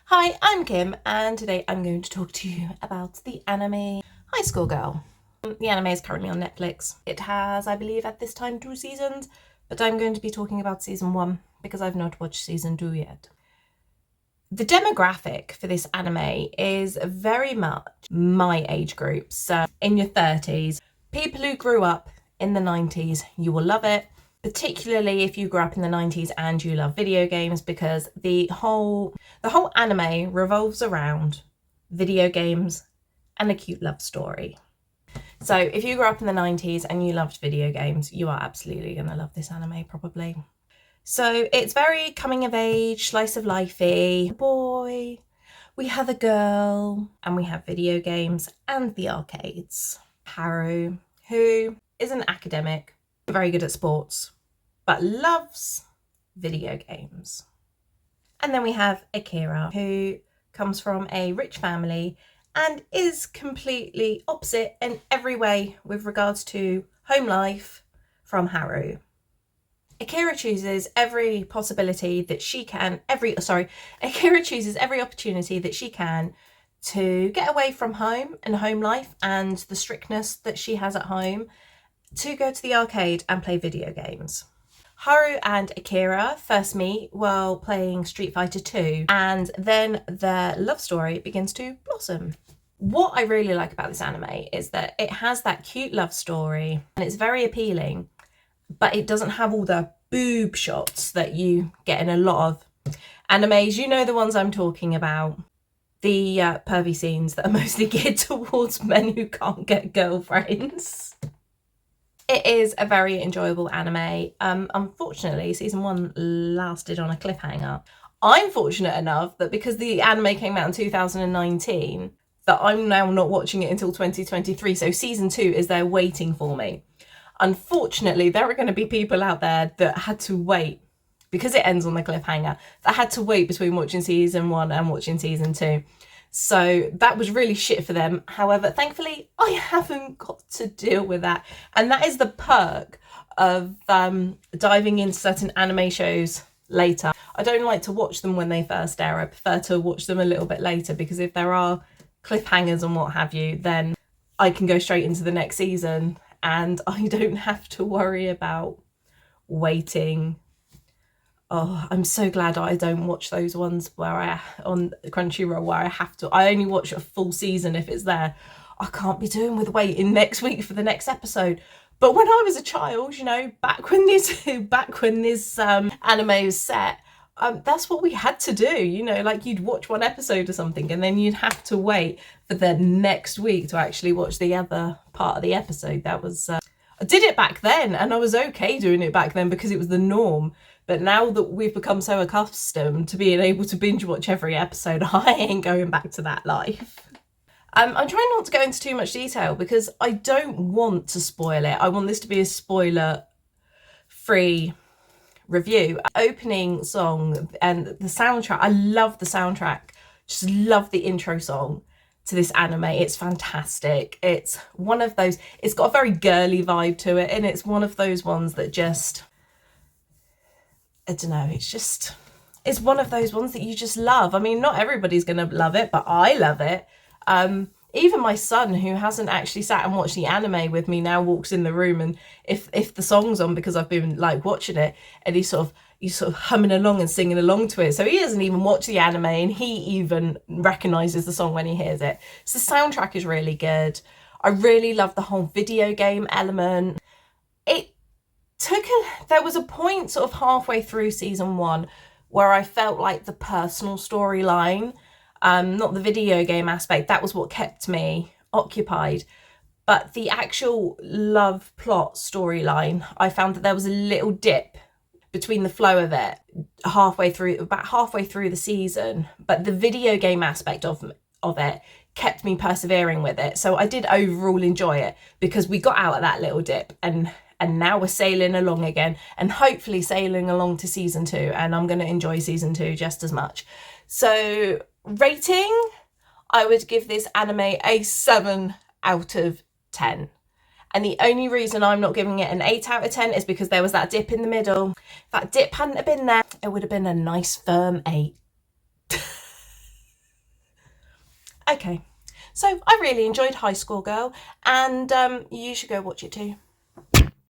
Hi, I'm Kim, and today I'm going to talk to you about the anime High School Girl. The anime is currently on Netflix. It has, I believe, at this time 2 seasons, but I'm going to be talking about season 1 because I've not watched season 2 yet. The demographic for this anime is very much my age group, so in your 30s, people who grew up in the 90s, you will love it. Particularly if you grew up in the 90s and you love video games, because the whole anime revolves around video games and a cute love story. So if you grew up in the 90s and you loved video games, you are absolutely going to love this anime probably. So it's very coming of age, slice of lifey. Boy, we have a girl, and we have video games and the arcades. Haru, who is an academic, very good at sports, but loves video games. And then we have Akira, who comes from a rich family and is completely opposite in every way with regards to home life from Haru. Akira chooses every possibility that she can, Akira chooses every opportunity that she can to get away from home and home life and the strictness that she has at home, to go to the arcade and play video games. Haru and Akira first meet while playing Street Fighter 2, and then their love story begins to blossom. What I really like about this anime is that it has that cute love story and it's very appealing, but it doesn't have all the boob shots that you get in a lot of animes. You know the ones I'm talking about. The pervy scenes that are mostly geared towards men who can't get girlfriends. It is a very enjoyable anime. Unfortunately, season 1 lasted on a cliffhanger. I'm fortunate enough that because the anime came out in 2019, that I'm now not watching it until 2023. So season 2 is there waiting for me. Unfortunately, there are going to be people out there that had to wait, because it ends on a cliffhanger, that had to wait between watching season 1 and watching season 2. So that was really shit for them. However, thankfully, I haven't got to deal with that. And that is the perk of diving into certain anime shows later. I don't like to watch them when they first air. I prefer to watch them a little bit later, because if there are cliffhangers and what have you, then I can go straight into the next season and I don't have to worry about waiting. Oh, I'm so glad I don't watch those ones where on Crunchyroll where I only watch a full season if it's there. I can't be doing with waiting next week for the next episode. But when I was a child, back when this anime was set, that's what we had to do. Like you'd watch one episode or something and then you'd have to wait for the next week to actually watch the other part of the episode. That was I did it back then, and I was okay doing it back then because it was the norm. But now that we've become so accustomed to being able to binge watch every episode, I ain't going back to that life. I'm trying not to go into too much detail because I don't want to spoil it. I want this to be a spoiler-free review. Opening song and the soundtrack, I love the soundtrack. Just love the intro song to this anime. It's fantastic. It's one of those, it's got a very girly vibe to it, and it's one of those ones that just, I don't know, it's one of those ones that you just love. I mean, not everybody's gonna love it, but I love it. Even my son, who hasn't actually sat and watched the anime with me, now walks in the room, and if the song's on, because I've been like watching it, and he's sort of humming along and singing along to it. So he doesn't even watch the anime, and he even recognises the song when he hears it. So the soundtrack is really good. I really love the whole video game element. There was a point sort of halfway through season 1 where I felt like the personal storyline, not the video game aspect, that was what kept me occupied. But the actual love plot storyline, I found that there was a little dip between the flow of it about halfway through the season. But the video game aspect of it kept me persevering with it. So I did overall enjoy it because we got out of that little dip, and now we're sailing along again, and hopefully sailing along to season 2, and I'm going to enjoy season 2 just as much. So rating, I would give this anime a 7 out of 10. And the only reason I'm not giving it an 8 out of 10 is because there was that dip in the middle. If that dip hadn't have been there, it would have been a nice firm 8. Okay, so I really enjoyed High School Girl, and you should go watch it too.